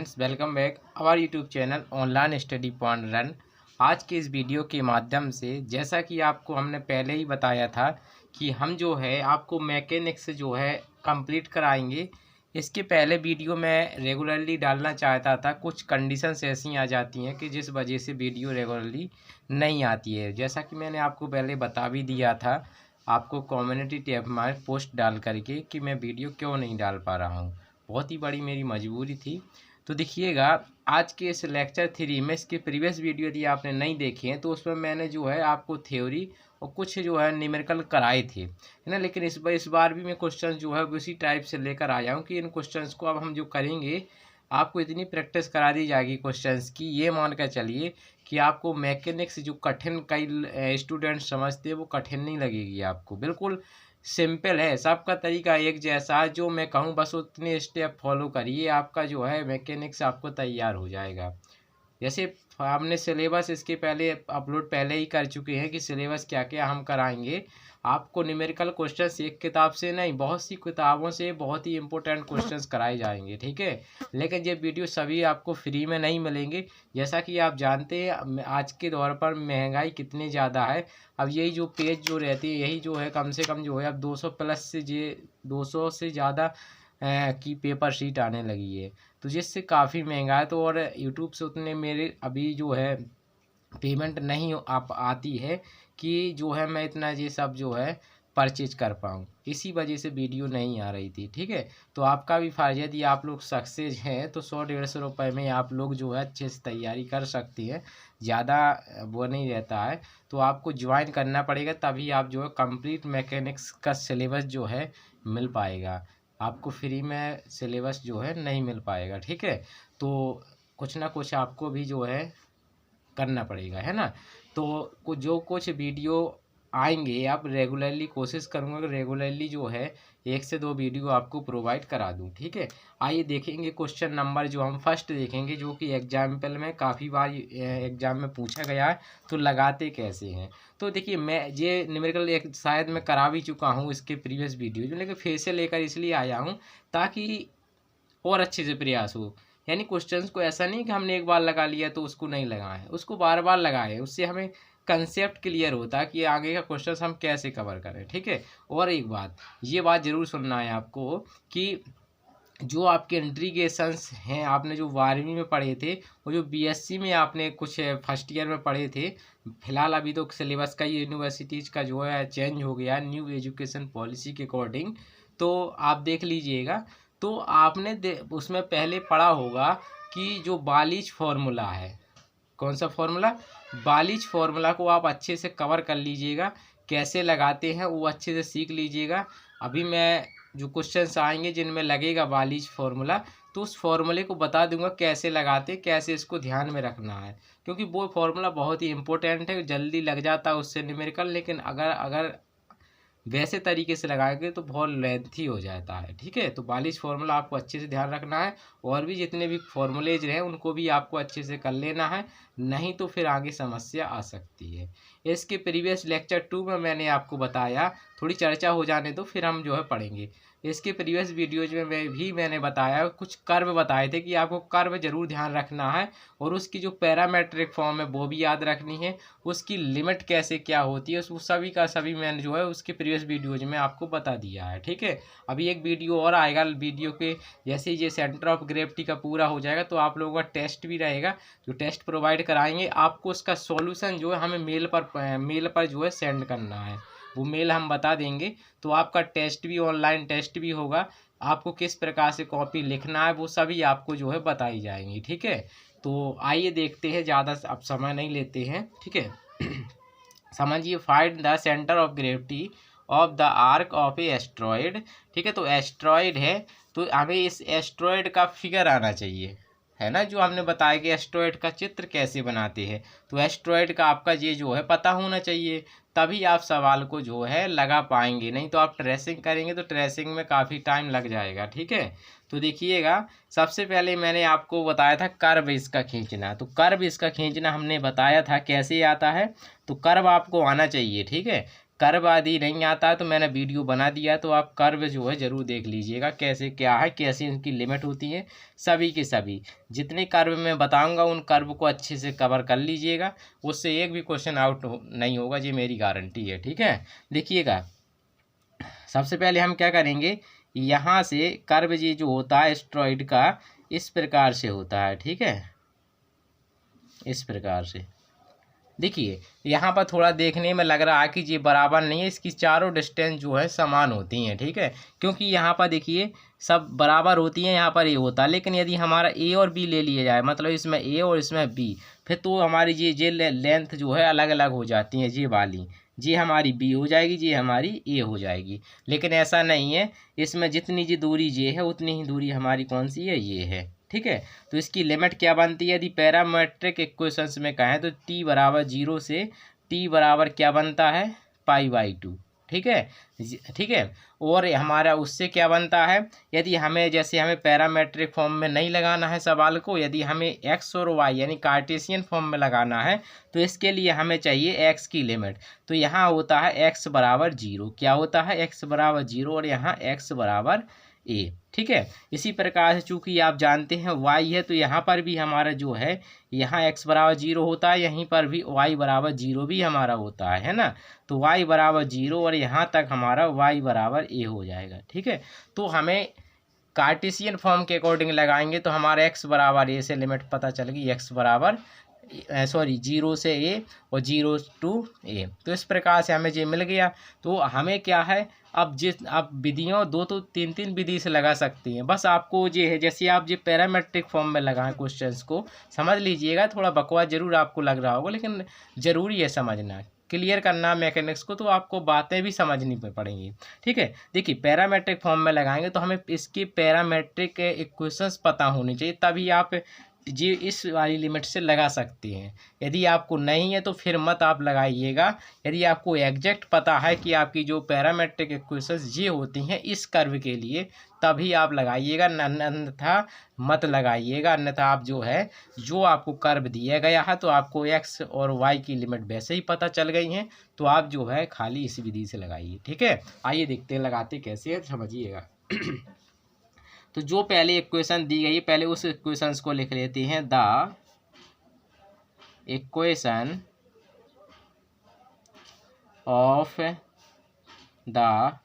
Friends, welcome back our YouTube channel online study point run. आज के इस video के माध्यम से जैसा कि आपको हमने पहले ही बताया था कि हम जो है आपको मैकेनिक्स जो है कंप्लीट कराएंगे। इसके पहले वीडियो मैं रेगुलरली डालना चाहता था, कुछ कंडीशंस ऐसी आ जाती हैं कि जिस वजह से वीडियो रेगुलरली नहीं आती है। जैसा कि मैंने आपको पहले बता भी दिया था आपको कम्युनिटी टैब में पोस्ट डाल करके कि मैं वीडियो क्यों नहीं डाल पा रहा हूँ। बहुत ही बड़ी मेरी मजबूरी थी। तो देखिएगा आज के इस लेक्चर 3 में इसके प्रीवियस वीडियो यदि आपने नहीं देखे हैं तो उसमें मैंने जो है आपको थ्योरी और कुछ जो है न्यूमेरिकल कराए थे, है ना। लेकिन इस बार भी मैं क्वेश्चन जो है उसी टाइप से लेकर आया हूँ कि इन क्वेश्चंस को अब हम जो करेंगे आपको इतनी प्रैक्टिस करा दी जाएगी क्वेश्चंस की, ये मान कर चलिए कि आपको मैकेनिक्स जो कठिन कई स्टूडेंट समझते हैं वो कठिन नहीं लगेगी। आपको बिल्कुल सिंपल है, सबका तरीका एक जैसा है। जो मैं कहूँ बस उतने स्टेप फॉलो करिए, आपका जो है मैकेनिक्स आपको तैयार हो जाएगा। जैसे हमने सिलेबस इसके पहले अपलोड पहले ही कर चुके हैं कि सिलेबस क्या क्या हम कराएंगे। आपको न्यूमेरिकल क्वेश्चंस एक किताब से नहीं, बहुत सी किताबों से बहुत ही इंपॉर्टेंट क्वेश्चंस कराए जाएंगे, ठीक है। लेकिन ये वीडियो सभी आपको फ्री में नहीं मिलेंगे। जैसा कि आप जानते हैं आज के दौर पर महंगाई कितनी ज़्यादा है। अब यही जो पेज जो रहती है यही जो है कम से कम जो है अब 200 प्लस से 200 से ज़्यादा की पेपर शीट आने लगी है, तो जिससे काफ़ी महंगा है। तो और यूट्यूब से उतने मेरे अभी जो है पेमेंट नहीं आप आती है कि जो है मैं इतना ये सब जो है परचेज कर पाऊँ, इसी वजह से वीडियो नहीं आ रही थी, ठीक है। तो आपका भी फ़र्ज है, यदि आप लोग सक्सेस हैं तो 100-150 रुपये में आप लोग जो है अच्छे से तैयारी कर सकती हैं, ज़्यादा वो नहीं रहता है। तो आपको ज्वाइन करना पड़ेगा, तभी आप जो है कंप्लीट मैकेनिक्स का सिलेबस जो है मिल पाएगा। आपको फ्री में सिलेबस जो है नहीं मिल पाएगा, ठीक है। तो कुछ ना कुछ आपको भी जो है करना पड़ेगा, है ना। तो जो कुछ वीडियो आएंगे आप रेगुलरली कोशिश करूँगा कि रेगुलरली जो है 1 से 2 वीडियो आपको प्रोवाइड करा दूँ, ठीक है। आइए देखेंगे क्वेश्चन नंबर जो हम फर्स्ट देखेंगे, जो कि एग्जाम्पल में काफ़ी बार एग्जाम में पूछा गया है, तो लगाते कैसे हैं। तो देखिए मैं ये न्यूमेरिकल एक शायद मैं करा भी चुका हूँ इसके प्रीवियस वीडियो जो, लेकिन फिर से लेकर इसलिए आया हूँ ताकि और अच्छे से प्रयास हो। यानी क्वेश्चंस को ऐसा नहीं कि हमने एक बार लगा लिया तो उसको नहीं लगाए, उसको बार बार लगाए, उससे हमें कंसेप्ट क्लियर होता है कि आगे का क्वेश्चन हम कैसे कवर करें, ठीक है। और एक बात, ये बात ज़रूर सुनना है आपको कि जो आपके इंट्रीगेशंस हैं आपने जो 12वीं में पढ़े थे और जो बीएससी में आपने कुछ फर्स्ट ईयर में पढ़े थे, फिलहाल अभी तो सिलेबस का यूनिवर्सिटीज़ का जो है चेंज हो गया न्यू एजुकेशन पॉलिसी के अकॉर्डिंग, तो आप देख लीजिएगा। तो आपने उसमें पहले पढ़ा होगा कि जो बालिच फार्मूला है, कौन सा फार्मूला, बालिच फार्मूला को आप अच्छे से कवर कर लीजिएगा, कैसे लगाते हैं वो अच्छे से सीख लीजिएगा। अभी मैं जो क्वेश्चंस आएंगे जिनमें लगेगा बालिच फार्मूला, तो उस फार्मूले को बता दूंगा कैसे लगाते, कैसे इसको ध्यान में रखना है, क्योंकि वो फार्मूला बहुत ही इंपॉर्टेंट है, जल्दी लग जाता है उससे न्यूमेरिकल। लेकिन अगर अगर वैसे तरीके से लगाएंगे तो बहुत लेंथी हो जाता है, ठीक है। तो बालिश फार्मूला आपको अच्छे से ध्यान रखना है, और भी जितने भी फॉर्मूलेज रहे उनको भी आपको अच्छे से कर लेना है, नहीं तो फिर आगे समस्या आ सकती है। इसके प्रीवियस लेक्चर 2 में मैंने आपको बताया, थोड़ी चर्चा हो जाने दो फिर हम जो है पढ़ेंगे। इसके प्रीवियस वीडियोज में मैंने बताया, कुछ कर्व बताए थे कि आपको कर्व जरूर ध्यान रखना है, और उसकी जो पैरामेट्रिक फॉर्म है वो भी याद रखनी है, उसकी लिमिट कैसे क्या होती है उस सभी का सभी मैंने जो है उसके प्रीवियस वीडियोज में आपको बता दिया है, ठीक है। अभी एक वीडियो और आएगा, वीडियो के जैसे ही ये सेंटर ऑफ ग्रेविटी का पूरा हो जाएगा तो आप लोगों का टेस्ट भी रहेगा, जो टेस्ट प्रोवाइड कराएंगे आपको उसका सॉल्यूशन जो है हमें मेल पर जो है सेंड करना है, वो मेल हम बता देंगे। तो आपका टेस्ट भी ऑनलाइन टेस्ट भी होगा, आपको किस प्रकार से कॉपी लिखना है वो सभी आपको जो है बताई जाएंगी, ठीक है। तो आइए देखते हैं, ज़्यादा अब समय नहीं लेते हैं, ठीक है। समझिए, find the centre of gravity of the arc of A asteroid, ठीक है। तो एस्ट्रॉयड है तो हमें इस एस्ट्रॉयड का फिगर आना चाहिए, है ना। जो हमने बताया कि एस्ट्रॉयड का चित्र कैसे बनाते हैं, तो एस्ट्रॉयड का आपका ये जो है पता होना चाहिए, तभी आप सवाल को जो है लगा पाएंगे, नहीं तो आप ट्रेसिंग करेंगे तो ट्रेसिंग में काफ़ी टाइम लग जाएगा, ठीक है। तो देखिएगा, सबसे पहले मैंने आपको बताया था कर्व इसका खींचना, तो कर्व इसका खींचना हमने बताया था कैसे आता है। तो कर्व आपको आना चाहिए, ठीक है। कर्व आदि नहीं आता है तो मैंने वीडियो बना दिया, तो आप कर्व जो है ज़रूर देख लीजिएगा कैसे क्या है, कैसे इनकी लिमिट होती है। सभी के सभी जितने कर्व मैं बताऊंगा उन कर्व को अच्छे से कवर कर लीजिएगा, उससे एक भी क्वेश्चन आउट नहीं होगा, ये मेरी गारंटी है। ठीक है, देखिएगा सबसे पहले हम क्या करेंगे, यहाँ से कर्व ये जो होता है एस्ट्रॉइड का इस प्रकार से होता है। ठीक है, इस प्रकार से देखिए यहाँ पर थोड़ा देखने में लग रहा है कि ये बराबर नहीं है, इसकी चारों डिस्टेंस जो है समान होती हैं। ठीक है, क्योंकि यहाँ पर देखिए सब बराबर होती हैं, यहाँ पर ए होता है, लेकिन यदि हमारा ए और बी ले लिया जाए, मतलब इसमें ए और इसमें बी, फिर तो हमारी ये लेंथ जो है अलग अलग हो जाती हैं। ये वाली ये हमारी बी हो जाएगी, ये हमारी ए हो जाएगी, लेकिन ऐसा नहीं है, इसमें जितनी जी दूरी ये है उतनी ही दूरी हमारी कौन सी है, ये है। ठीक है, तो इसकी लिमिट क्या बनती है, यदि पैरामेट्रिक इक्वेशंस में कहें तो t बराबर 0 से t बराबर क्या बनता है, π/2। ठीक है, ठीक है, और हमारा उससे क्या बनता है, यदि हमें जैसे हमें पैरामेट्रिक फॉर्म में नहीं लगाना है सवाल को, यदि हमें x और y यानी कार्टेशियन फॉर्म में लगाना है तो इसके लिए हमें चाहिए x की लिमिट। तो यहाँ होता है x बराबर 0, क्या होता है x बराबर 0 और यहाँ x बराबर a। ठीक है, इसी प्रकार से चूंकि आप जानते हैं y है तो यहाँ पर भी हमारा जो है यहाँ x बराबर 0 होता है, यहीं पर भी y बराबर 0 भी हमारा होता है ना। तो y बराबर 0 और यहाँ तक हमारा y बराबर a हो जाएगा। ठीक है, तो हमें कार्टेशियन फॉर्म के अकॉर्डिंग लगाएंगे तो हमारा x बराबर a से लिमिट पता चल गई, x बराबर 0 से a और 0 to a। तो इस प्रकार से हमें ये मिल गया। तो हमें क्या है, अब विधियों दो तो तीन विधि से लगा सकती हैं, बस आपको ये है जैसे आप ये पैरामेट्रिक फॉर्म में लगाएं क्वेश्चंस को, समझ लीजिएगा। थोड़ा बकवास जरूर आपको लग रहा होगा, लेकिन ज़रूरी है समझना, क्लियर करना मैकेनिक्स को, तो आपको बातें भी समझनी पड़ेंगी। ठीक है, देखिए पैरामेट्रिक फॉर्म में लगाएंगे तो हमें इसकी पैरामेट्रिक इक्वेशंस पता होनी चाहिए, तभी आप जी इस वाली लिमिट से लगा सकते हैं। यदि आपको नहीं है तो फिर मत आप लगाइएगा। यदि आपको एग्जैक्ट पता है कि आपकी जो पैरामेट्रिक इक्वेशंस ये होती हैं इस कर्व के लिए, तभी आप लगाइएगा, अन्यथा मत लगाइएगा। अन्यथा आप जो है जो आपको कर्व दिया गया है तो आपको एक्स और वाई की लिमिट वैसे ही पता चल गई हैं, तो आप जो है खाली इस विधि से लगाइए। ठीक है, आइए देखते हैं लगाते कैसे है, समझिएगा। तो जो पहले इक्वेशन दी गई है पहले उस इक्वेशंस को लिख लेते हैं। The equation of the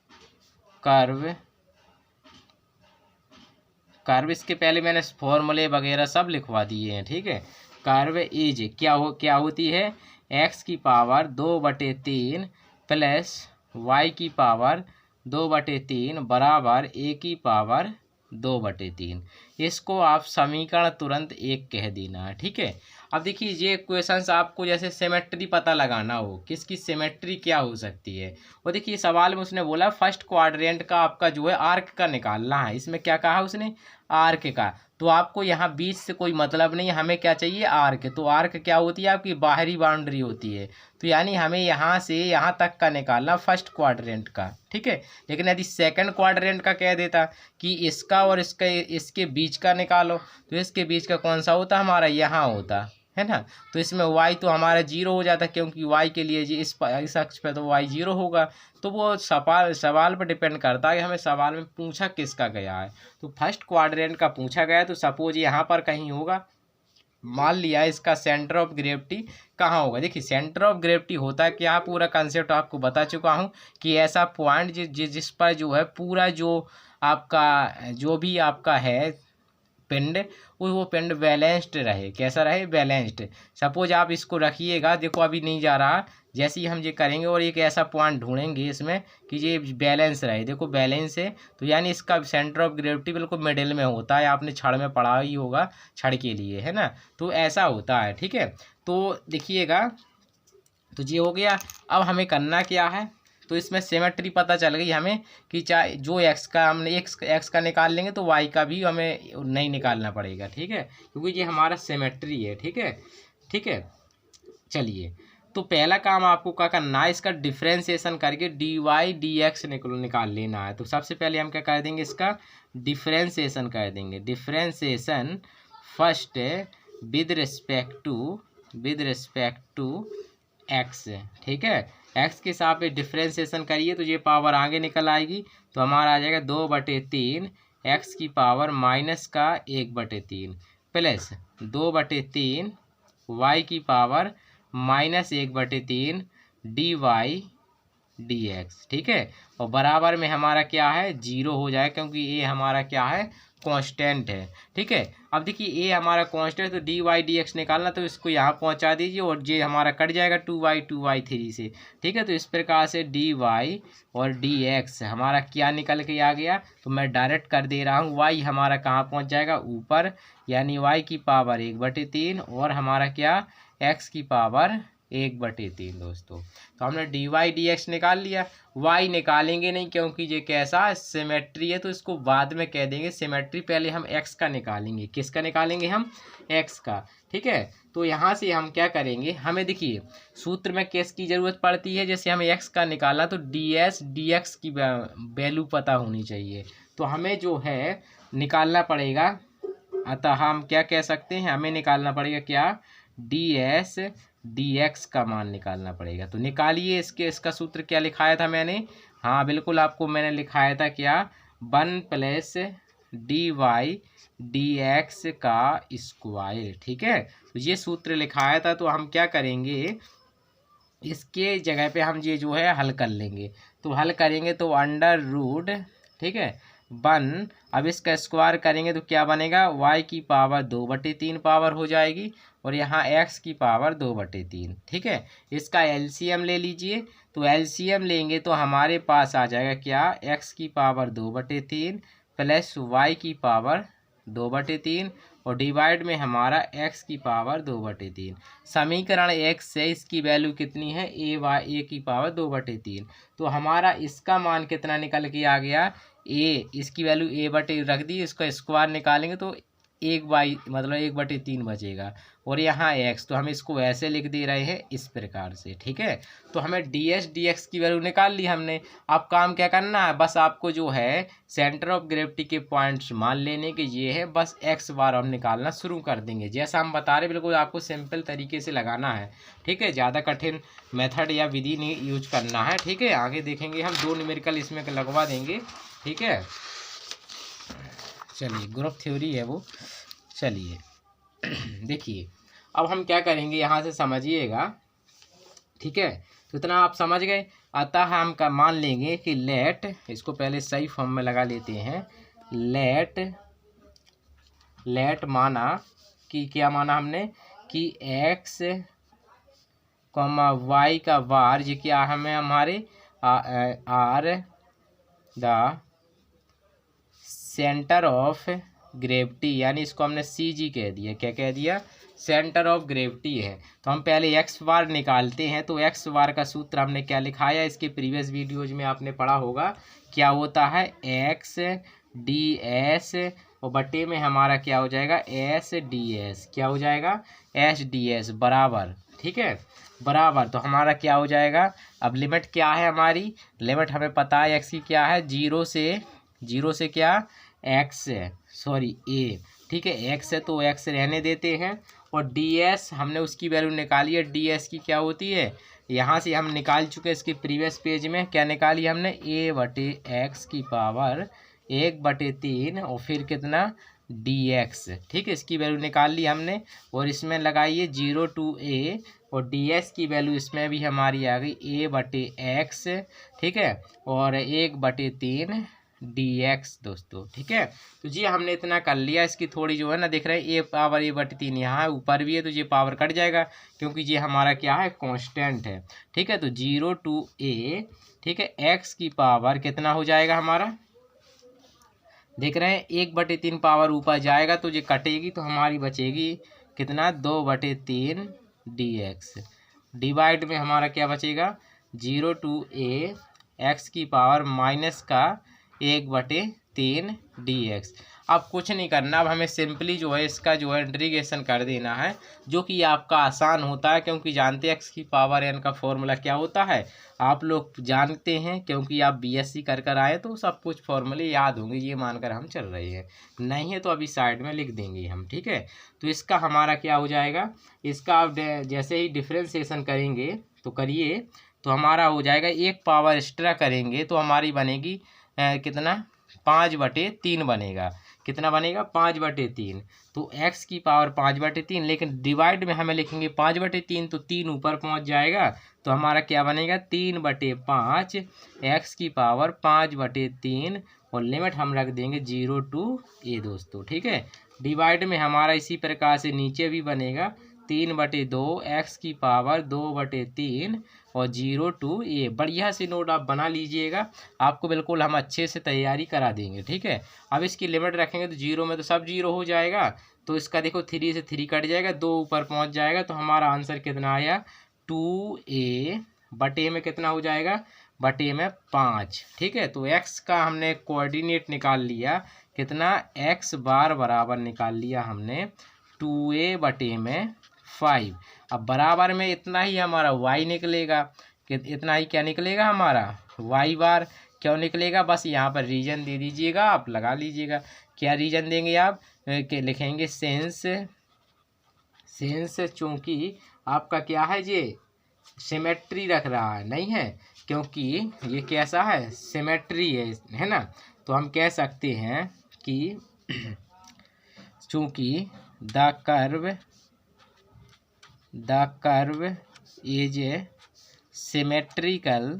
curve इसके पहले मैंने फॉर्मूले वगैरह सब लिखवा दिए हैं। ठीक है, कर्व इज क्या होती है, x की पावर 2/3 प्लस y की पावर 2/3 बराबर a की पावर 2/3। इसको आप समीकरण तुरंत एक कह देना है। ठीक है, अब देखिए ये इक्वेशंस आपको जैसे सिमेट्री पता लगाना हो, किसकी सिमेट्री क्या हो सकती है, और देखिए सवाल में उसने बोला फर्स्ट क्वाड्रेंट का आपका जो है आर्क का निकालना है। इसमें क्या कहा उसने, आर्क का, तो आपको यहाँ बीच से कोई मतलब नहीं, हमें क्या चाहिए, आर्क। तो आर्क क्या होती है, आपकी बाहरी बाउंड्री होती है, तो यानी हमें यहाँ से यहाँ तक का निकालना फर्स्ट क्वाड्रेंट का। ठीक है, लेकिन यदि सेकंड क्वाड्रेंट का कह देता कि इसका और इसके बीच का निकालो, तो इसके बीच का कौन सा होता, हमारा यहाँ होता है ना। तो इसमें y तो हमारा 0 हो जाता, क्योंकि y के लिए इस अक्ष पे तो y 0 होगा। तो वो सवाल पर डिपेंड करता है कि हमें सवाल में पूछा किसका गया है। तो फर्स्ट क्वाड्रेंट का पूछा गया, तो सपोज यहाँ पर कहीं होगा, मान लिया इसका सेंटर ऑफ ग्रेविटी कहाँ होगा। देखिए सेंटर ऑफ ग्रेविटी होता है क्या, पूरा कंसेप्ट आपको बता चुका हूँ कि ऐसा पॉइंट जिस पर जो है पूरा जो आपका जो भी आपका है पिंड, वो पिंड बैलेंस्ड रहे। कैसा रहे, बैलेंस्ड। सपोज आप इसको रखिएगा, देखो अभी नहीं जा रहा, जैसे ही हम ये करेंगे और एक ऐसा पॉइंट ढूंढेंगे इसमें कि ये बैलेंस रहे, देखो बैलेंस है, तो यानी इसका सेंटर ऑफ ग्रेविटी बिल्कुल मिडिल में होता है। आपने छड़ में पढ़ा ही होगा, छड़ के लिए, है ना, तो ऐसा होता है। ठीक है, तो देखिएगा, तो ये हो गया। अब हमें करना क्या है, तो इसमें सिमेट्री पता चल गई हमें कि चाहे जो x का हमने एक्स का निकाल लेंगे तो y का भी हमें नहीं निकालना पड़ेगा। ठीक है, क्योंकि ये हमारा सिमेट्री है। ठीक है, ठीक है, चलिए, तो पहला काम आपको क्या करना है, इसका डिफ्रेंसिएशन करके dy/dx निकाल लेना है। तो सबसे पहले हम क्या कर देंगे, इसका डिफ्रेंसिएशन कर देंगे। Differentiation first with respect to x। ठीक है, एक्स के सापेक्ष डिफ्रेंसिएशन करिए तो ये पावर आगे निकल आएगी, तो हमारा आ जाएगा 2/3 एक्स की पावर -1/3 प्लस 2/3 वाई की पावर -1/3 dx। ठीक है, और बराबर में हमारा क्या है, 0 हो जाए, क्योंकि ये हमारा क्या है, कांस्टेंट है। ठीक है, अब देखिए ये हमारा कांस्टेंट, तो dx निकालना, तो इसको यहाँ पहुँचा दीजिए और ये हमारा कट जाएगा 2y 3 से। ठीक है, तो इस प्रकार से dy और dx हमारा क्या निकल के आ गया, तो मैं डायरेक्ट कर दे रहा हूँ, y हमारा कहाँ पहुँच जाएगा, ऊपर, यानी y की पावर 1/3 और हमारा क्या, x की पावर 1/3 दोस्तों। तो हमने dy dx निकाल लिया। y निकालेंगे नहीं, क्योंकि ये कैसा सिमेट्री है, तो इसको बाद में कह देंगे सिमेट्री। पहले हम x का निकालेंगे। किसका निकालेंगे हम, x का। ठीक है, तो यहाँ से हम क्या करेंगे, हमें देखिए सूत्र में किस की ज़रूरत पड़ती है, जैसे हमें x का निकालना, तो ds dx की वैल्यू पता होनी चाहिए, तो हमें जो है निकालना पड़ेगा। अतः हम क्या कह सकते हैं, हमें निकालना पड़ेगा क्या, ds dx का मान निकालना पड़ेगा। तो निकालिए, इसका सूत्र क्या लिखाया था मैंने, हाँ बिल्कुल आपको मैंने लिखाया था क्या, 1 + dy dx का स्क्वायर। ठीक है, तो ये सूत्र लिखाया था, तो हम क्या करेंगे, इसके जगह पे हम ये जो है हल कर लेंगे। तो हल करेंगे तो √, ठीक है, 1, अब इसका स्क्वायर करेंगे तो क्या बनेगा, y की पावर 2/3 पावर हो जाएगी, और यहाँ x की पावर 2/3। ठीक है, इसका एलसीएम ले लीजिए, तो एलसीएम लेंगे तो हमारे पास आ जाएगा क्या, x की पावर 2/3 प्लस y की पावर 2/3 और डिवाइड में हमारा x की पावर 2/3। समीकरण 1 से इसकी वैल्यू कितनी है, a की पावर 2/3। तो हमारा इसका मान कितना निकल के आ गया, इसकी वैल्यू a/, रख दी, इसका स्क्वायर निकालेंगे तो 1/, मतलब 1/3 बचेगा, और यहाँ x, तो हम इसको ऐसे लिख दे रहे हैं इस प्रकार से। ठीक है, तो हमें ds dx की वैल्यू निकाल ली हमने। अब काम क्या करना है, बस आपको जो है सेंटर ऑफ ग्रेविटी के पॉइंट्स मान लेने के, ये है, बस x बार हम निकालना शुरू कर देंगे, जैसा हम बता रहे, बिल्कुल आपको सिंपल तरीके से लगाना है। ठीक है, ज़्यादा कठिन मेथड या विधि नहीं यूज करना है। ठीक है, आगे देखेंगे हम 2 न्यूमेरिकल इसमें लगवा देंगे। ठीक है, चलिए ग्रुप थ्योरी है वो। चलिए देखिए, अब हम क्या करेंगे, यहाँ से समझिएगा। ठीक है, तो इतना आप समझ गए। अतः हम का मान लेंगे कि लेट, इसको पहले सही फॉर्म में लगा लेते हैं, लेट माना कि क्या माना हमने, कि x, y का वार, ये क्या हमें हमारे are the centre of gravity, यानी इसको हमने CG कह दिया। क्या कह दिया, सेंटर ऑफ ग्रेविटी है। तो हम पहले x बार निकालते हैं। तो x बार का सूत्र हमने क्या लिखाया, इसके प्रीवियस वीडियोज में आपने पढ़ा होगा, क्या होता है, x ds, और बटे में हमारा क्या हो जाएगा, s ds, क्या हो जाएगा, s ds बराबर। ठीक है, बराबर, तो हमारा क्या हो जाएगा, अब लिमिट क्या है हमारी, लिमिट हमें पता है x की क्या है, 0 से क्या, x है, सॉरी a। ठीक है, x है तो x रहने देते हैं, और ds हमने उसकी वैल्यू निकाली है, ds की क्या होती है, यहाँ से हम निकाल चुके हैं इसके प्रीवियस पेज में, क्या निकाली हमने, a/x की पावर 1/3 और फिर कितना, dx। ठीक है, इसकी वैल्यू निकाल ली हमने, और इसमें लगाइए 0 to a, और ds की वैल्यू इसमें भी हमारी आ गई a/x। ठीक है, और 1/3 dx दोस्तों। ठीक है, तो जी हमने इतना कर लिया। इसकी थोड़ी जो है ना, दिख रहा है a/3 यहाँ ऊपर भी है, तो ये पावर कट जाएगा, क्योंकि ये हमारा क्या है, कांस्टेंट है। ठीक है, तो 0 to a, ठीक है, x की पावर कितना हो जाएगा हमारा, देख रहे हैं 1/3 पावर ऊपर जाएगा, तो ये कटेगी, तो हमारी बचेगी कितना, 2/3 dx, डिवाइड में हमारा क्या बचेगा, 0 to a, x की पावर माइनस का 1/3 dx। अब कुछ नहीं करना, अब हमें सिंपली जो है इसका जो है इंटीग्रेशन कर देना है, जो कि आपका आसान होता है, क्योंकि जानते हैं x की पावर n का फॉर्मूला क्या होता है, आप लोग जानते हैं, क्योंकि आप बीएससी कर आए, तो सब कुछ फॉर्मूले याद होंगे, ये मानकर हम चल रहे हैं। नहीं है तो अभी साइड में लिख देंगे हम। ठीक है, तो इसका हमारा क्या हो जाएगा, इसका आप जैसे ही डिफ्रेंसिएशन करेंगे, तो करिए, तो हमारा हो जाएगा, एक पावर एक्स्ट्रा करेंगे तो हमारी बनेगी कितना, 5/3 बनेगा। कितना बनेगा, 5/3। तो x की पावर 5/3, लेकिन डिवाइड में हमें लिखेंगे 5/3, तो 3 ऊपर पहुंच जाएगा। तो हमारा क्या बनेगा, 3/5 x की पावर 5/3, और लिमिट हम रख देंगे 0 to a दोस्तों। ठीक है, डिवाइड में हमारा इसी प्रकार से नीचे भी बनेगा 3/2 x की पावर 2/3 और 0 to a। बढ़िया से नोट आप बना लीजिएगा, आपको बिल्कुल हम अच्छे से तैयारी करा देंगे। ठीक है, अब इसकी लिमिट रखेंगे तो 0 में तो सब 0 हो जाएगा, तो इसका देखो 3 से 3 कट जाएगा, 2 ऊपर पहुंच जाएगा। तो हमारा आंसर कितना आया, 2a बटे में कितना हो जाएगा, बटे में 5। ठीक है, तो x का हमने कोऑर्डिनेट निकाल लिया, कितना, x बार बराबर निकाल लिया हमने 2a बटे में 5। अब बराबर में इतना ही हमारा y निकलेगा, कि इतना ही क्या निकलेगा हमारा y बार। क्यों निकलेगा, बस यहाँ पर रीजन दे दीजिएगा, आप लगा लीजिएगा। क्या रीजन देंगे आप, कि लिखेंगे सेंस चूँकि आपका क्या है, ये सिमेट्री रख रहा है, नहीं है, क्योंकि ये कैसा है, सिमेट्री है ना। तो हम कह सकते हैं कि चूँकि the curve is symmetrical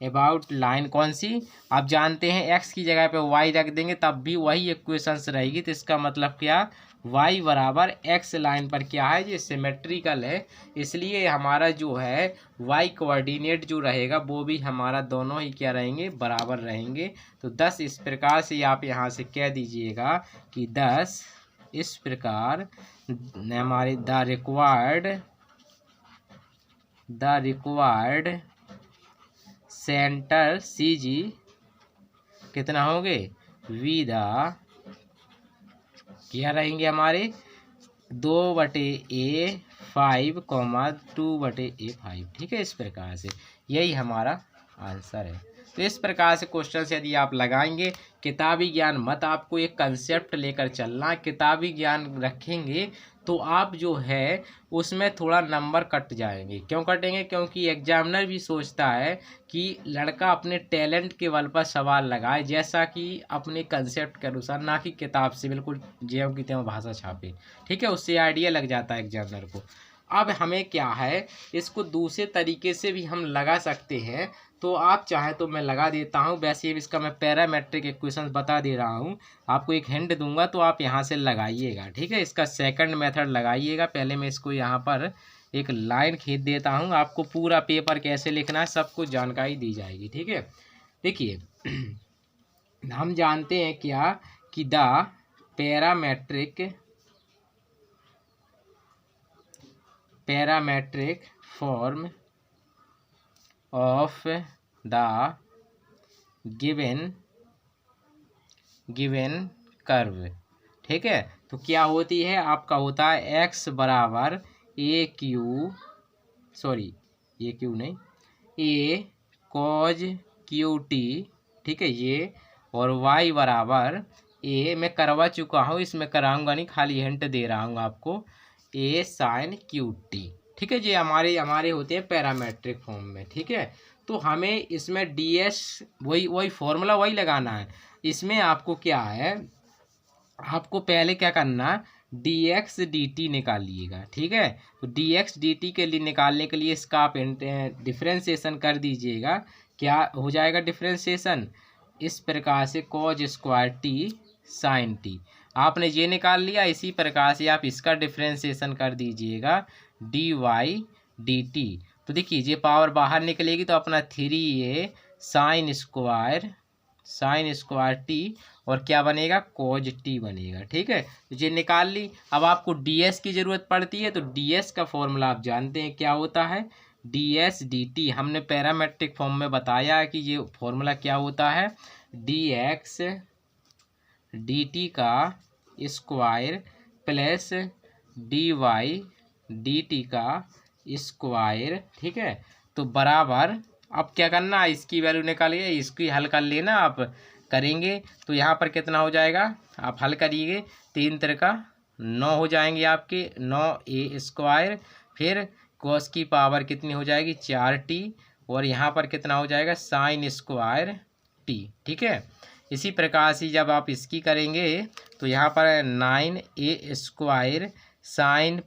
about line कौन सी, आप जानते हैं x की जगह पे y रख देंगे तब भी वही इक्वेशंस रहेगी। तो इसका मतलब क्या, y बराबर x लाइन पर क्या है, ये सिमेट्रिकल है, इसलिए हमारा जो है y कोऑर्डिनेट जो रहेगा वो भी हमारा दोनों ही क्या रहेंगे, बराबर रहेंगे। तो 10 इस प्रकार से आप यहाँ से कह दीजिएगा कि 10 इस प्रकार हमारे द रिक्वायर्ड सेंटर CG कितना होंगे, विदा क्या रहेंगे हमारे 2/A5, 2/A5। ठीक है, इस प्रकार से यही हमारा आंसर है। तो इस प्रकार से क्वेश्चन यदि आप लगाएंगे, किताबी ज्ञान मत, आपको एक कंसेप्ट लेकर चलना। किताबी ज्ञान रखेंगे तो आप जो है उसमें थोड़ा नंबर कट जाएंगे। क्यों कटेंगे, क्योंकि एग्जामिनर भी सोचता है कि लड़का अपने टैलेंट के बल पर सवाल लगाए, जैसा कि अपने कंसेप्ट के अनुसार, ना कि किताब से बिल्कुल ज्यों की त्यों भाषा छापे। ठीक है, उससे आइडिया लग जाता है एग्जामिनर को। अब हमें क्या है, इसको दूसरे तरीके से भी हम लगा सकते हैं। तो आप चाहे तो मैं लगा देता हूं, वैसे इसका मैं पैरामेट्रिक इक्वेशंस बता दे रहा हूं, आपको एक हिंट दूंगा तो आप यहां से लगाइएगा। ठीक है, इसका सेकंड मेथड लगाइएगा। पहले मैं इसको यहां पर एक लाइन खींच देता हूं, आपको पूरा पेपर कैसे लिखना है सब कुछ जानकारी दी जाएगी। ठीक है, देखिए हम जानते हैं क्या कि the parametric form of the given curve. ठीक है, तो क्या होती है, आपका होता है x बराबर ए क्यू नहीं, a cos QT। ठीक है, ये और y बराबर a, मैं करवा चुका हूँ, इसमें कराऊंगा नहीं, खाली हिंट दे रहा हूँ आपको, a sin QT। ठीक है, ये हमारे होते हैं पैरामेट्रिक फॉर्म में। ठीक है, तो हमें इसमें ds वही फॉर्मूला वही लगाना है। इसमें आपको क्या है, आपको पहले क्या करना, dx dt निकालिएगा। ठीक है, तो dx dt के लिए निकालने के लिए इसका आप डिफ्रेंसिएशन कर दीजिएगा। क्या हो जाएगा डिफ्रेंसिएशन, इस प्रकार से cos square t sin t आपने ये निकाल लिया। इसी प्रकार से आप इसका डिफ्रेंसिएशन कर दीजिएगा dy dt। तो देखिए ये पावर बाहर निकलेगी तो अपना 3a साइन स्क्वायर t और क्या बनेगा, cos t बनेगा। ठीक है, तो ये निकाल ली। अब आपको ds की ज़रूरत पड़ती है, तो ds का फॉर्मूला आप जानते हैं क्या होता है, ds dt। हमने पैरामेट्रिक फॉर्म में बताया है कि ये फॉर्मूला क्या होता है, dx dt का स्क्वायर प्लस dy dt का स्क्वायर। ठीक है, तो बराबर, अब क्या करना, इसकी वैल्यू निकालिए, इसकी हल कर लेना आप, करेंगे तो यहाँ पर कितना हो जाएगा, आप हल करिए, 3 त्रिका 9 हो जाएंगे आपके, 9a²। फिर कॉस की पावर कितनी हो जाएगी, 4t, और यहाँ पर कितना हो जाएगा, sin²t। ठीक है, इसी प्रकार से जब आप इसकी करेंगे तो यहाँ पर 9a² sin⁴t,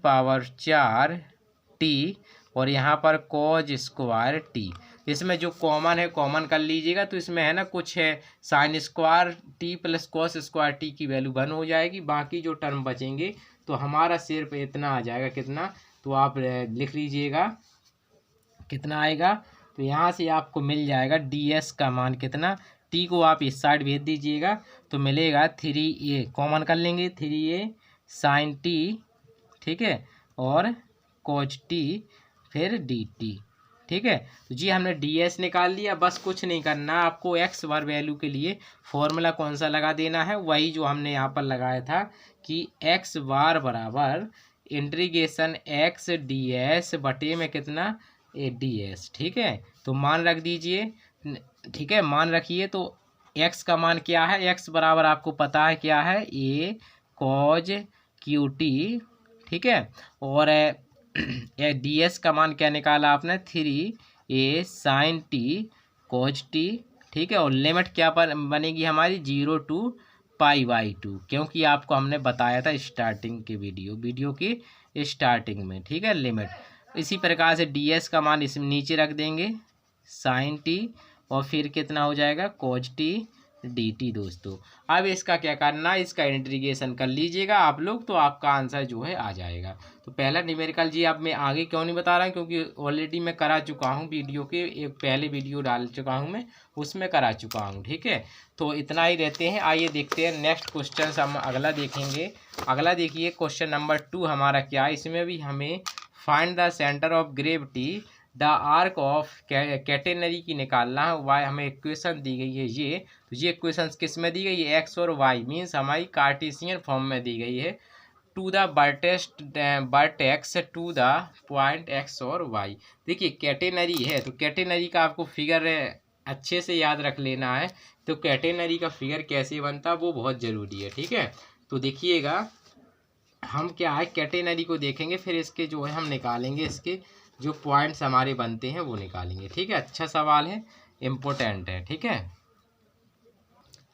और यहाँ पर cos²t। इसमें जो कॉमन है कॉमन कर लीजिएगा, तो इसमें है ना कुछ है sin² प्लस cos² की वैल्यू 1 हो जाएगी, बाकी जो टर्म बचेंगे तो हमारा सिर्फ इतना आ जाएगा, कितना, तो आप लिख लीजिएगा कितना आएगा। तो यहाँ से आपको मिल जाएगा ds का मान कितना, t को आप इस साइड भेज दीजिएगा तो मिलेगा 3a, कॉमन कर लेंगे, 3a sin t, ठीक है, और cos t, फिर dt। ठीक है, तो जी हमने ds निकाल लिया। बस कुछ नहीं करना, आपको x बार वैल्यू के लिए फॉर्मूला कौन सा लगा देना है, वही जो हमने यहाँ पर लगाया था कि x बार बराबर इंटीग्रेशन x ds बटे में कितना, a ds। ठीक है, तो मान रख दीजिए, ठीक है, मान रखिए। तो x का मान क्या है, x बराबर आपको पता है क्या है, a cos qt। ठीक है, और ds का मान क्या निकाला आपने, 3a sin t cos t। ठीक है, और लिमिट क्या पर बनेगी हमारी, 0 to π/2, क्योंकि आपको हमने बताया था स्टार्टिंग के वीडियो की स्टार्टिंग में। ठीक है, लिमिट इसी प्रकार से ds का मान इस नीचे रख देंगे, sin t, और फिर कितना हो जाएगा, cos t dt। दोस्तों अब इसका क्या करना है, इसका इंटीग्रेशन कर लीजिएगा आप लोग, तो आपका आंसर जो है आ जाएगा। तो पहला न्यूमेरिकल जी अब मैं आगे क्यों नहीं बता रहा हूँ, क्योंकि ऑलरेडी मैं करा चुका हूँ, वीडियो के एक पहले वीडियो डाल चुका हूँ मैं, उसमें करा चुका हूँ। ठीक है, तो इतना ही रहते हैं। आइए देखते हैं नेक्स्ट क्वेश्चन हम अगला देखेंगे। अगला देखिए क्वेश्चन नंबर 2 हमारा क्या है, इसमें भी हमें find the centre of gravity the arc of catenary की निकालना है। वाई हमें इक्वेशन दी गई है ये, तो ये इक्वेशन किस में दी गई है, एक्स और वाई, मीन्स हमारी कार्टेशियन फॉर्म में दी गई है, to the vertex to the point x और वाई। देखिए कैटेनरी है, तो कैटेनरी का आपको फिगर अच्छे से याद रख लेना है। तो कैटेनरी का फिगर कैसे बनता है वो बहुत ज़रूरी है। ठीक है, तो देखिएगा हम क्या है कैटेनरी को देखेंगे, फिर इसके जो है हम निकालेंगे, इसके जो पॉइंट्स हमारे बनते हैं वो निकालेंगे। ठीक है, अच्छा सवाल है, इम्पोर्टेंट है। ठीक है,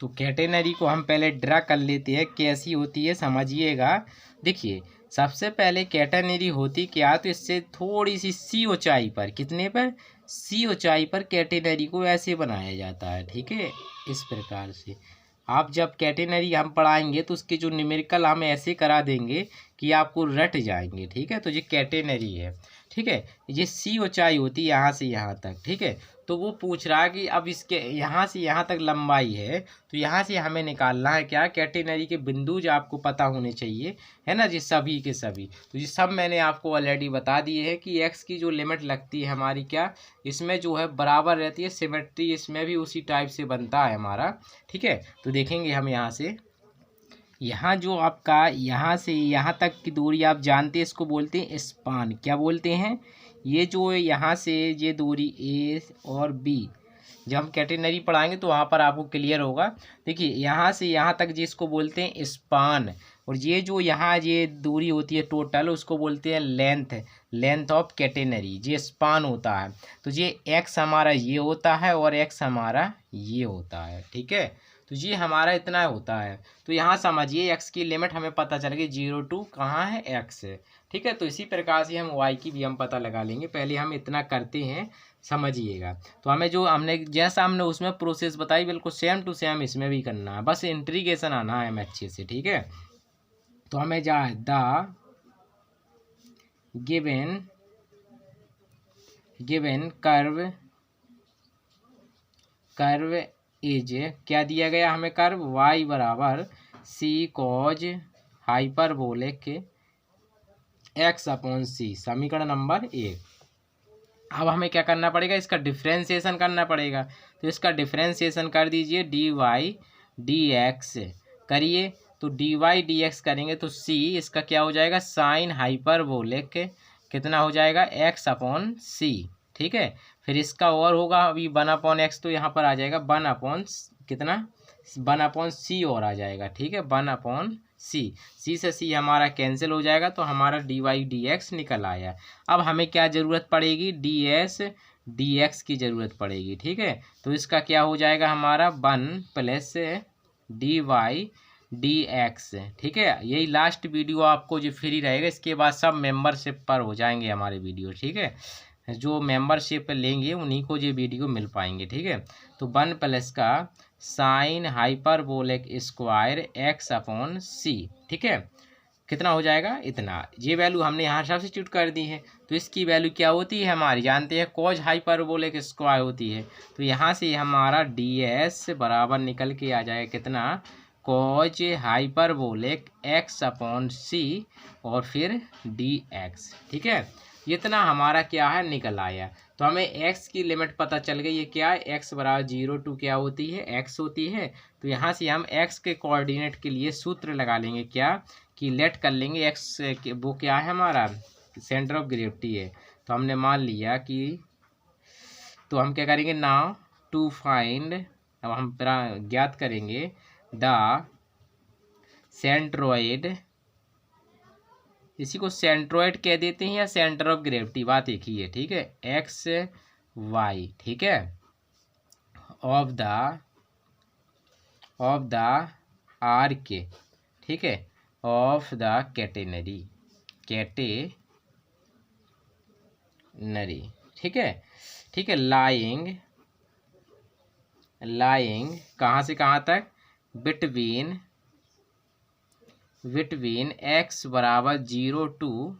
तो कैटेनरी को हम पहले ड्रा कर लेते हैं, कैसी होती है समझिएगा। देखिए सबसे पहले कैटेनरी होती क्या, तो इससे थोड़ी सी सी ऊंचाई पर, कितने पर, सी ऊंचाई पर कैटेनरी को ऐसे बनाया जाता है। ठीक है, इस प्रकार से आप जब कैटेनरी हम पढ़ाएंगे तो उसके जो न्यूमेरिकल हम ऐसे करा देंगे कि आपको रट जाएंगे। ठीक है, तो ये कैटेनरी है। ठीक है, ये सी ऊंचाई होती है यहाँ से यहाँ तक। ठीक है, तो वो पूछ रहा है कि अब इसके यहाँ से यहाँ तक लंबाई है, तो यहाँ से हमें निकालना है क्या, कैटेनरी के बिंदु जो आपको पता होने चाहिए, है ना जी, सभी के सभी। तो ये सब मैंने आपको ऑलरेडी बता दिए है कि एक्स की जो लिमिट लगती है हमारी क्या, इसमें जो है बराबर रहती है, सिमेट्री इसमें भी उसी टाइप से बनता है हमारा। ठीक है, तो देखेंगे हम यहाँ से, यहाँ जो आपका यहाँ से यहाँ तक की दूरी आप जानते हैं, इसको बोलते हैं स्पान। क्या बोलते हैं, ये जो यहाँ से ये दूरी ए और बी, जब हम कैटेनरी पढ़ाएंगे तो वहाँ पर आपको क्लियर होगा। देखिए यहाँ से यहाँ तक जिसको बोलते हैं स्पान, और ये जो यहाँ ये दूरी होती है टोटल, उसको बोलते हैं लेंथ, लेंथ ऑफ कैटेनरी, ये स्पान होता है। तो ये एक्स हमारा ये होता है और एक्स हमारा ये होता है। ठीक है, तो ये हमारा इतना होता है। तो यहाँ समझिए एक्स की लिमिट हमें पता चल गई, 0 to कहाँ है, एक्स है। ठीक है, तो इसी प्रकार से हम वाई की भी हम पता लगा लेंगे। पहले हम इतना करते हैं, समझिएगा। तो हमें जो हमने जैसा हमने उसमें प्रोसेस बताई, बिल्कुल सेम टू सेम इसमें भी करना है, बस इंटीग्रेशन आना है हमें अच्छे से। ठीक है, तो हमें जा द गिवन कर्व इज, क्या दिया गया हमें कर्व, y बराबर सी कॉज हाइपरबोलिक x/c, समीकरण नंबर 1। अब हमें क्या करना पड़ेगा, इसका डिफ्रेंशिएशन करना पड़ेगा। तो इसका डिफ्रेंशिएशन कर दीजिए, dy/dx करिए। तो dy/dx करेंगे तो c इसका क्या हो जाएगा, साइन हाइपरबोलिक कितना हो जाएगा, x/c। ठीक है, फिर इसका और होगा अभी 1/x, तो यहाँ पर आ जाएगा 1 कितना 1/c और आ जाएगा, ठीक है, 1/c। सी से सी हमारा कैंसिल हो जाएगा तो हमारा dy/dx निकल आया। अब हमें क्या ज़रूरत पड़ेगी, dx की ज़रूरत पड़ेगी, ठीक है। तो इसका क्या हो जाएगा हमारा 1 + dy/dx, ठीक है। यही लास्ट वीडियो आपको जो फ्री रहेगा, इसके बाद सब मेंबरशिप पर हो जाएंगे हमारे वीडियो, ठीक है। जो मेंबरशिप लेंगे उन्हीं को ये वीडियो मिल पाएंगे, ठीक है। तो 1 प्लस का साइन हाइपरबोलिक स्क्वायर x/c, ठीक है, कितना हो जाएगा, इतना। ये वैल्यू हमने यहाँ सब्स्टिट्यूट कर दी है। तो इसकी वैल्यू क्या होती है हमारी, जानते हैं, कॉज हाइपरबोलिक स्क्वायर होती है। तो यहाँ से हमारा ds बराबर निकल के आ जाएगा कितना, कॉज हाइपरबोलिक x/c और फिर dx, ठीक है। इतना हमारा क्या है निकल आया। तो हमें x की लिमिट पता चल गई, ये क्या है, x बराबर 0 to क्या होती है, x होती है। तो यहाँ से हम x के कोऑर्डिनेट के लिए सूत्र लगा लेंगे, क्या कि लेट कर लेंगे x वो क्या है हमारा, सेंटर ऑफ ग्रेविटी है। तो हमने मान लिया कि, तो हम क्या करेंगे, नाउ टू फाइंड, अब हम ज्ञात करेंगे द सेंट्रोइड, इसी को सेंट्रोइड कह देते हैं या सेंटर ऑफ ग्रेविटी, बात एक ही है, ठीक है, एक्स वाई, ठीक है, ऑफ द आर्क, ठीक है, ऑफ द कैटेनरी, ठीक है, ठीक है, लाइंग कहाँ से कहाँ तक, बिटवीन x बराबर 0 to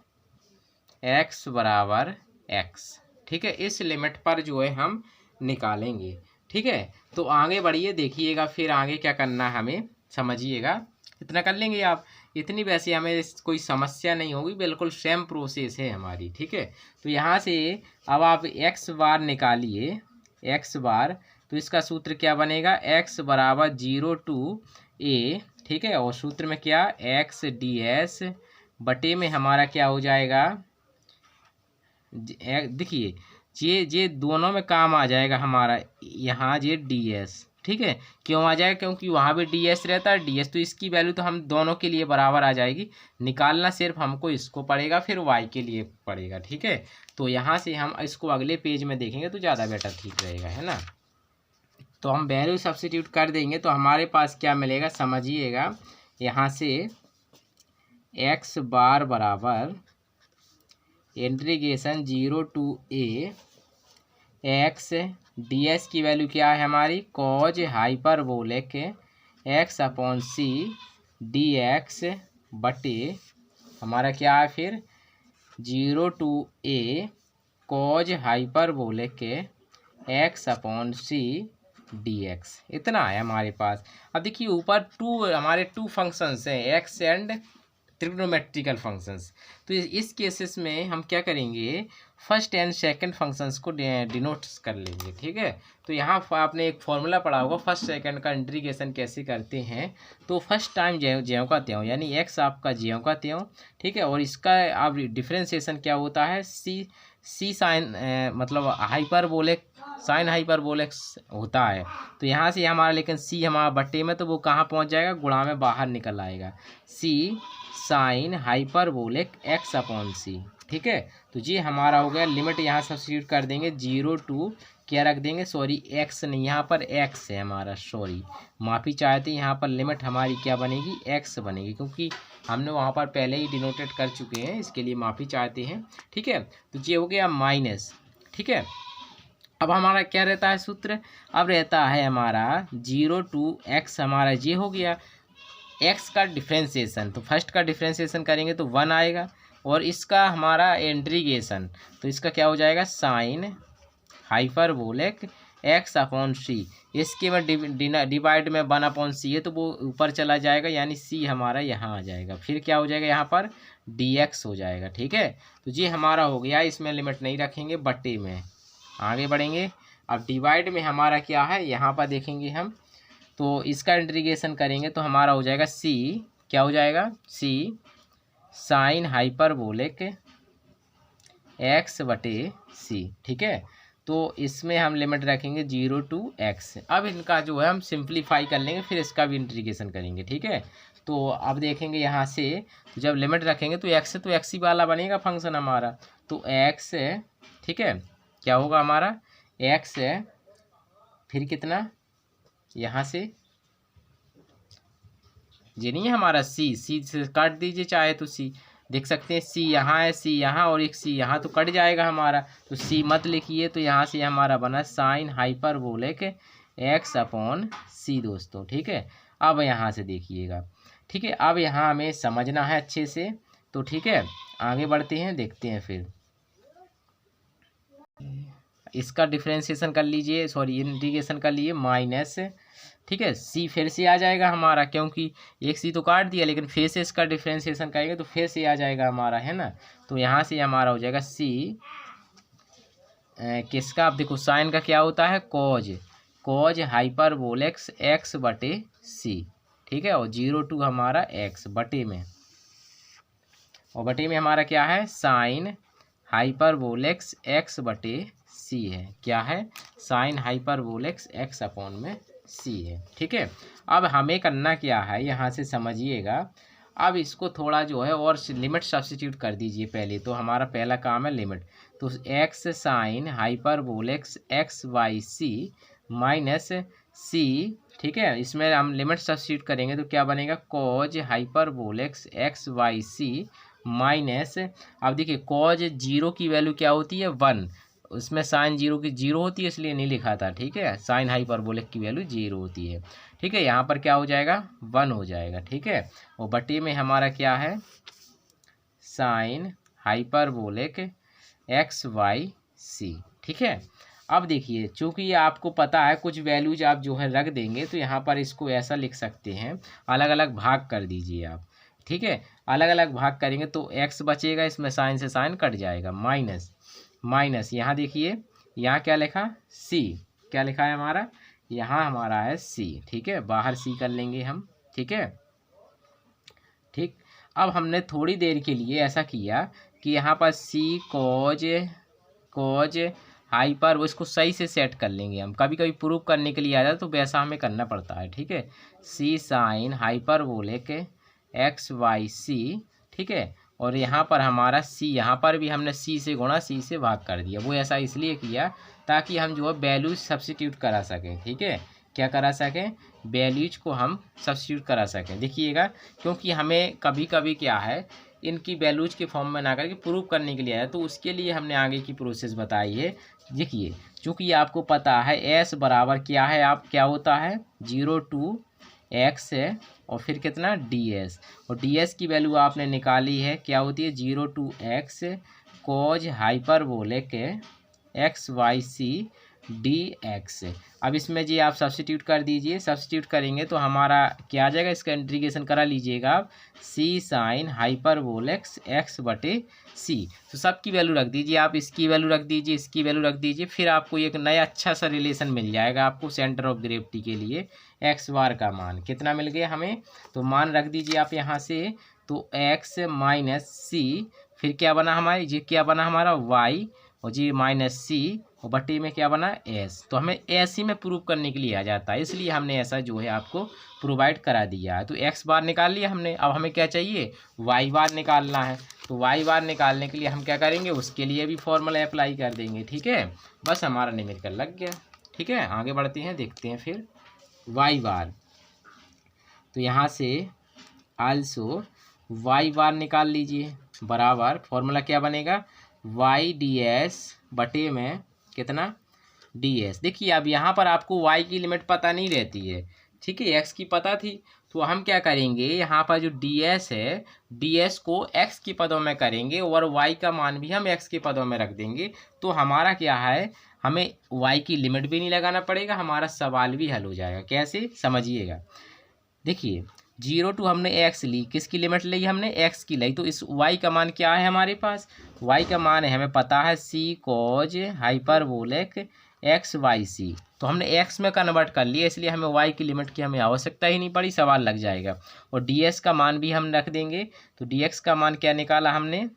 x बराबर x, ठीक है। इस लिमिट पर जो है हम निकालेंगे, ठीक है। तो आगे बढ़िए, देखिएगा फिर आगे क्या करना है हमें, समझिएगा। इतना कर लेंगे आप, इतनी वैसे हमें कोई समस्या नहीं होगी, बिल्कुल सेम प्रोसेस है हमारी, ठीक है। तो यहाँ से अब आप x बार निकालिए, x बार, तो इसका सूत्र क्या बनेगा, x बराबर 0 to a, ठीक है। और सूत्र में क्या, x ds बटे में हमारा क्या हो जाएगा, देखिए ये दोनों में काम आ जाएगा हमारा, यहाँ ये ds, ठीक है। क्यों आ जाएगा, क्योंकि वहाँ भी ds रहता है, ds, तो इसकी वैल्यू तो हम दोनों के लिए बराबर आ जाएगी। निकालना सिर्फ हमको इसको पड़ेगा, फिर y के लिए पड़ेगा, ठीक है। तो यहाँ से हम इसको अगले पेज में देखेंगे तो ज़्यादा बेटर ठीक रहेगा, है ना। तो हम वैल्यू सब्स्टिट्यूट कर देंगे तो हमारे पास क्या मिलेगा, समझिएगा। यहाँ से x बार बराबर integration 0 to a x ds की वैल्यू क्या है हमारी, कॉज हाइपरबोलिक x/c dx बटे हमारा क्या है फिर 0 to a cos hyperbolic x/c dx, इतना है हमारे पास। अब देखिए ऊपर हमारे टू फंक्शंस हैं, एक्स एंड ट्रिग्नोमेट्रिकल फंक्शंस। तो इस केसेस में हम क्या करेंगे, फर्स्ट एंड सेकंड फंक्शंस को डिनोट कर लेंगे, ठीक है। तो यहाँ आपने एक फॉर्मूला पढ़ा होगा, फर्स्ट सेकंड का इंटीग्रेशन कैसे करते हैं। तो फर्स्ट टाइम ज्यों का त्यों, यानी एक्स आपका ज्यों का त्यों, ठीक है। और इसका आप डिफ्रेंसिएशन क्या होता है, सी साइन मतलब हाइपरबोलिक, साइन हाइपरबोलिक होता है। तो यहाँ से हमारा, लेकिन सी हमारा बट्टे में, तो वो कहाँ पहुँच जाएगा, गुणा में बाहर निकल आएगा, सी साइन हाइपरबोलिक x/c, ठीक है। तो ये हमारा हो गया। लिमिट यहाँ सब्स्टिट्यूट कर देंगे 0 to क्या रख देंगे, सॉरी x नहीं, यहाँ पर x है हमारा, सॉरी माफ़ी चाहते हैं। यहाँ पर लिमिट हमारी क्या बनेगी, x बनेगी, क्योंकि हमने वहाँ पर पहले ही डिनोटेड कर चुके हैं, इसके लिए माफ़ी चाहते हैं, ठीक है। तो ये हो गया माइनस, ठीक है। अब हमारा क्या रहता है सूत्र, अब रहता है हमारा 0 to x, हमारा ये हो गया x का डिफ्रेंसिएशन। तो फर्स्ट का डिफ्रेंसिएशन करेंगे तो 1 आएगा, और इसका हमारा इंटीग्रेशन, तो इसका क्या हो जाएगा, साइन हाइपरबोलिक x/c, इसके में डिवाइड में 1/c है, तो वो ऊपर चला जाएगा, यानी c हमारा यहाँ आ जाएगा। फिर क्या हो जाएगा, यहाँ पर dx हो जाएगा, ठीक है। तो ये हमारा हो गया, इसमें लिमिट नहीं रखेंगे, बट्टे में आगे बढ़ेंगे। अब डिवाइड में हमारा क्या है, यहाँ पर देखेंगे हम, तो इसका इंटीग्रेशन करेंगे तो हमारा हो जाएगा c, क्या हो जाएगा, c साइन हाइपरबोलिक x/c, ठीक है। तो इसमें हम लिमिट रखेंगे 0 to x। अब इनका जो है हम सिंप्लीफाई कर लेंगे, फिर इसका भी इंटीग्रेशन करेंगे, ठीक है। तो अब देखेंगे यहाँ से, तो जब लिमिट रखेंगे तो x तो x ही वाला बनेगा फंक्शन हमारा। तो x है, ठीक है, क्या होगा हमारा x है, फिर कितना यहाँ से ये नहीं है हमारा c से काट दीजिए चाहे तो c, देख सकते हैं c यहाँ है, c यहाँ और एक c यहाँ, तो कट जाएगा हमारा, तो c मत लिखिए। तो यहाँ से हमारा बना sine hyperbolic x upon c दोस्तों, ठीक है। अब यहाँ से देखिएगा, ठीक है, अब यहाँ हमें समझना है अच्छे से, तो ठीक है आगे बढ़ते हैं, देखते हैं फिर इसका डिफ्रेंशिएशन कर लीजिए, सॉरी इंटीग्रेशन कर लिए माइनस, ठीक है, सी फिर से आ जाएगा हमारा, क्योंकि एक सी तो काट दिया, लेकिन फिर से इसका डिफ्रेंशिएशन करेंगे तो फिर से आ जाएगा हमारा, है ना। तो यहाँ से हमारा हो जाएगा सी किसका, अब देखो साइन का क्या होता है कॉज हाइपरबोलिक एक्स बटे सी, ठीक है, और 0 to हमारा एक्स बटे में, और बटे में हमारा क्या है साइन हाइपरबोलिक एक्स बटे सी है, क्या है साइन हाइपरबोलिक एक्स अपॉन में सी है, ठीक है। अब हमें करना क्या है यहाँ से समझिएगा, अब इसको थोड़ा जो है और लिमिट सब्स्टिट्यूट कर दीजिए पहले, तो हमारा पहला काम है लिमिट, तो x sine hyperbolic x by c minus c, ठीक है, इसमें हम लिमिट सब्स्टिट्यूट करेंगे तो क्या बनेगा cos hyperbolic x by c minus, अब देखिए कॉज 0 की वैल्यू क्या होती है 1, उसमें साइन 0 की 0 होती है इसलिए नहीं लिखा था, ठीक है, साइन हाइपरबोलिक की वैल्यू 0 होती है, ठीक है। यहाँ पर क्या हो जाएगा 1 हो जाएगा, ठीक है, और बटे में हमारा क्या है sine hyperbolic x y c, ठीक है। अब देखिए चूँकि ये आपको पता है कुछ वैल्यूज आप जो है रख देंगे, तो यहाँ पर इसको ऐसा लिख सकते हैं, अलग अलग भाग कर दीजिए आप, ठीक है, अलग अलग भाग करेंगे तो x बचेगा, इसमें साइन से साइन कट जाएगा, माइनस यहाँ देखिए यहाँ क्या लिखा c, क्या लिखा है हमारा यहाँ हमारा है c, ठीक है, बाहर c कर लेंगे हम, ठीक है, ठीक। अब हमने थोड़ी देर के लिए ऐसा किया कि यहाँ पर c कॉज हाइपर, वो इसको सही से सेट कर लेंगे हम, कभी कभी प्रूव करने के लिए आ जाए तो वैसा हमें करना पड़ता है, ठीक है, c sine hyperbolic x y c, ठीक है, और यहाँ पर हमारा c, यहाँ पर भी हमने c से गुणा c से भाग कर दिया, वो ऐसा इसलिए किया ताकि हम जो है वैल्यूज सब्स्टिट्यूट करा सकें, ठीक है, क्या करा सकें वैल्यूज को हम सब्स्टिट्यूट करा सकें, देखिएगा, क्योंकि हमें कभी कभी क्या है इनकी वैल्यूज के फॉर्म में ना करके प्रूव करने के लिए आया, तो उसके लिए हमने आगे की प्रोसेस बताई है। देखिए चूँकि आपको पता है s बराबर क्या है, आप क्या होता है 0 to x है, और फिर कितना ds, और ds की वैल्यू आपने निकाली है क्या होती है 0 to x cos hyperbolic x y c dx। अब इसमें जी आप सब्स्टिट्यूट कर दीजिए, सब्स्टिट्यूट करेंगे तो हमारा क्या आ जाएगा, इसका इंटीग्रेशन करा लीजिएगा आप, c साइन हाइपरबोलिक x बटे c, तो सबकी वैल्यू रख दीजिए आप, इसकी वैल्यू रख दीजिए, इसकी वैल्यू रख दीजिए, फिर आपको एक नया अच्छा सा रिलेशन मिल जाएगा आपको सेंटर ऑफ ग्रेविटी के लिए, एक्स बार का मान कितना मिल गया हमें, तो मान रख दीजिए आप यहाँ से, तो x माइनस सी, फिर क्या बना हमारे ये क्या बना हमारा y, और जी माइनस सी, और बटे में क्या बना s, तो हमें s ही में प्रूव करने के लिए आ जाता है, इसलिए हमने ऐसा जो है आपको प्रोवाइड करा दिया है। तो x बार निकाल लिया हमने, अब हमें क्या चाहिए y बार निकालना है, तो y बार निकालने के लिए हम क्या करेंगे उसके लिए भी फॉर्मूला अप्लाई कर देंगे, ठीक है, बस हमारा न्यूमेरिकल लग गया, ठीक है। आगे बढ़ते हैं, देखते हैं फिर y बार, तो यहाँ से आल्सो y बार निकाल लीजिए, बराबर फॉर्मूला क्या बनेगा y ds बटे में कितना ds। देखिए अब यहाँ पर आपको y की लिमिट पता नहीं रहती है, ठीक है, x की पता थी, तो हम क्या करेंगे यहाँ पर जो ds है ds को x के पदों में करेंगे और y का मान भी हम x के पदों में रख देंगे, तो हमारा क्या है हमें y की लिमिट भी नहीं लगाना पड़ेगा, हमारा सवाल भी हल हो जाएगा। कैसे समझिएगा, देखिए 0 to हमने x ली, किसकी लिमिट ली हमने x की ली, तो इस y का मान क्या है हमारे पास, y का मान है हमें पता है c cos hyperbolic x y c, तो हमने x में कन्वर्ट कर लिया, इसलिए हमें y की लिमिट की हमें आवश्यकता ही नहीं पड़ी, सवाल लग जाएगा। और ds का मान भी हम रख देंगे, तो dx का मान क्या निकाला हमने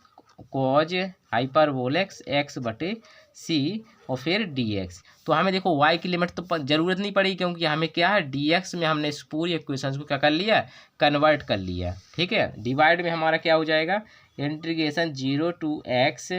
कॉज हाइपरबोलिक एक्स बटे सी और फिर डी एक्स। तो हमें देखो y की लिमिट तो ज़रूरत नहीं पड़ी, क्योंकि हमें क्या है डी एक्स में हमने इस पूरी इक्वेशन को क्या कर लिया, कन्वर्ट कर लिया। ठीक है, डिवाइड में हमारा क्या हो जाएगा, integration 0 to x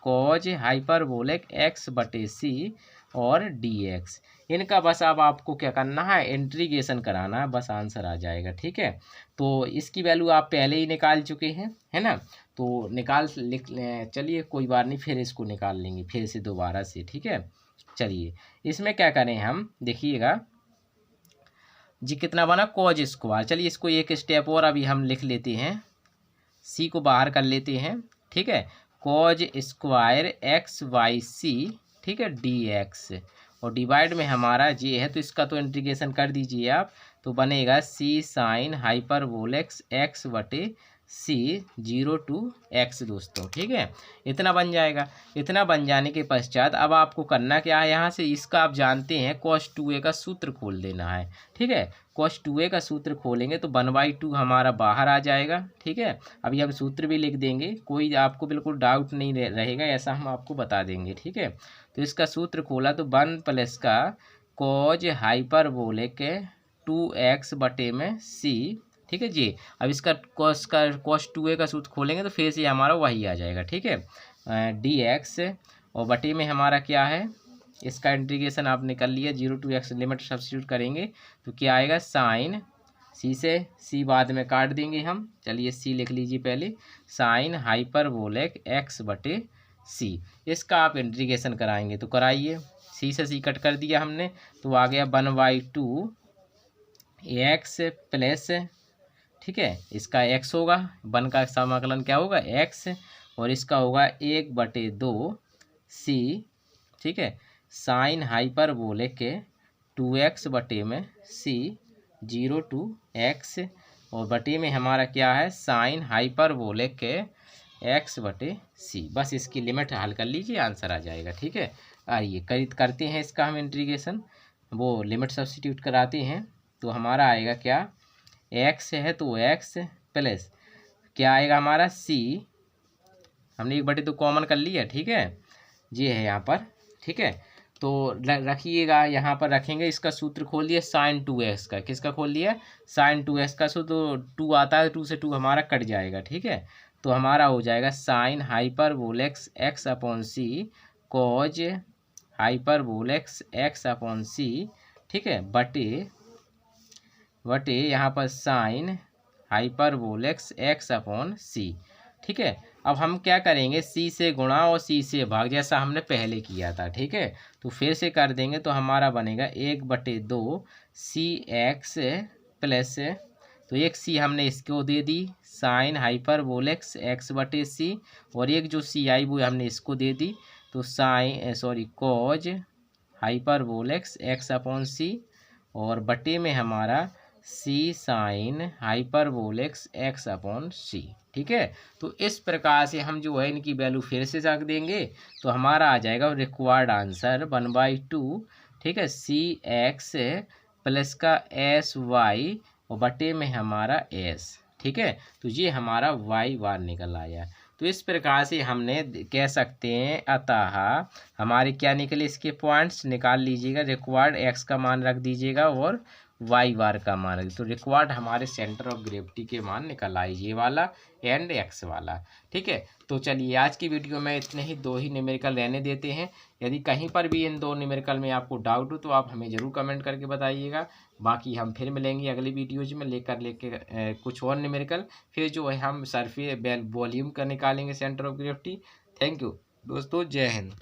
cos hyperbolic x बटे सी और डी एक्स। इनका बस अब आपको क्या करना है, इंटीग्रेशन कराना है, बस आंसर आ जाएगा। ठीक है, तो इसकी वैल्यू आप पहले ही निकाल चुके हैं, है ना, तो निकाल लिख चलिए कोई बात नहीं, फिर इसको निकाल लेंगे फिर से दोबारा से। ठीक है, चलिए इसमें क्या करें हम, देखिएगा जी कितना बना कॉज स्क्वायर। चलिए इसको एक स्टेप और अभी हम लिख लेते हैं, सी को बाहर कर लेते हैं। ठीक है, cos square x y c, ठीक है, डी एक्स, और डिवाइड में हमारा ये है, तो इसका तो इंटीग्रेशन कर दीजिए आप, तो बनेगा सी साइन हाइपरबोलिक एक्स बटे सी 0 to x दोस्तों। ठीक है, इतना बन जाएगा। इतना बन जाने के पश्चात अब आपको करना क्या है, यहाँ से इसका आप जानते हैं cos 2a का सूत्र खोल देना है। ठीक है, cos 2a का सूत्र खोलेंगे तो 1/2 हमारा बाहर आ जाएगा। ठीक है, अभी हम सूत्र भी लिख देंगे, कोई आपको बिल्कुल डाउट नहीं रहेगा, ऐसा हम आपको बता देंगे। ठीक है, तो इसका सूत्र खोला तो 1 प्लस का कॉज हाइपरबोलिक 2x बटे में सी। ठीक है जी, अब इसका cos 2a का सूत्र खोलेंगे तो फिर से हमारा वही आ जाएगा। ठीक है, डी एक्स और बटे में हमारा क्या है, इसका इंटीग्रेशन आपने कर लिया, 0 to x लिमिट सब्स्टिट्यूट करेंगे तो क्या आएगा, साइन सी से सी बाद में काट देंगे हम, चलिए सी लिख लीजिए पहले, साइन हाइपरबोलिक x बटे सी। इसका आप इंटीग्रेशन कराएंगे तो कराइए, सी से सी कट कर दिया हमने, तो आ गया 1/2 x प्लस, ठीक है, इसका x होगा, 1 का समाकलन क्या होगा x, और इसका होगा 1/2 सी। ठीक है, साइन हाइपरबोलिक 2x बटे में सी 0 to x, और बटे में हमारा क्या है, साइन हाइपरबोलिक x बटे सी। बस इसकी लिमिट हल कर लीजिए, आंसर आ जाएगा। ठीक है, आइए करते हैं इसका हम इंटीग्रेशन, वो लिमिट सब्स्टिट्यूट कराते हैं, तो हमारा आएगा क्या, x है तो x प्लस क्या आएगा हमारा c, हमने 1/2 कॉमन कर लिया। ठीक है, ये है यहाँ पर। ठीक है, तो रखिएगा, यहाँ पर रखेंगे, इसका सूत्र खोल दिया साइन 2x का, किसका खोल दिया, साइन 2x का, सो तो 2 आता है, 2 से 2 हमारा कट जाएगा। ठीक है, तो हमारा हो जाएगा साइन हाइपरबोलिक x अपॉन सी कॉज हाइपरबोलिक x अपॉन सी। ठीक है, बटे यहाँ पर साइन हाइपरबोलिक x अपॉन सी। ठीक है, अब हम क्या करेंगे, c से गुणा और c से भाग, जैसा हमने पहले किया था। ठीक है, तो फिर से कर देंगे तो हमारा बनेगा 1/2 सी एक्स प्लस, तो एक c हमने इसको दे दी, साइन हाइपरबोलिक x बटे सी, और एक जो c आई वो हमने इसको दे दी, तो कॉज हाइपरबोलिक x अपॉन सी, और बटे में हमारा सी साइन हाइपरबोलिक x अपॉन सी। ठीक है, तो इस प्रकार से हम जो है इनकी वैल्यू फिर से रख देंगे, तो हमारा आ जाएगा रिक्वायर्ड आंसर 1/2। ठीक है, सी एक्स प्लस का एस वाई और बटे में हमारा एस। ठीक है, तो ये हमारा वाई बार निकल आया। तो इस प्रकार से हमने कह सकते हैं, अतः हमारे क्या निकले, इसके पॉइंट्स निकाल लीजिएगा, रिक्वायर्ड एक्स का मान रख दीजिएगा और वाई बार का मान रख, तो रिक्वायर्ड हमारे सेंटर ऑफ ग्रेविटी के मान निकल आए, ये वाला एंड एक्स वाला। ठीक है, तो चलिए आज की वीडियो में इतने ही 2 ही न्यूमेरिकल रहने देते हैं। यदि कहीं पर भी इन 2 न्यूमेरिकल में आपको डाउट हो तो आप हमें ज़रूर कमेंट करके बताइएगा। बाकी हम फिर मिलेंगे अगली वीडियोज में लेके कुछ और न्यूमेरिकल, फिर जो है हम सरफेस वॉल्यूम का निकालेंगे centre of gravity. Thank you दोस्तों, जय हिंद।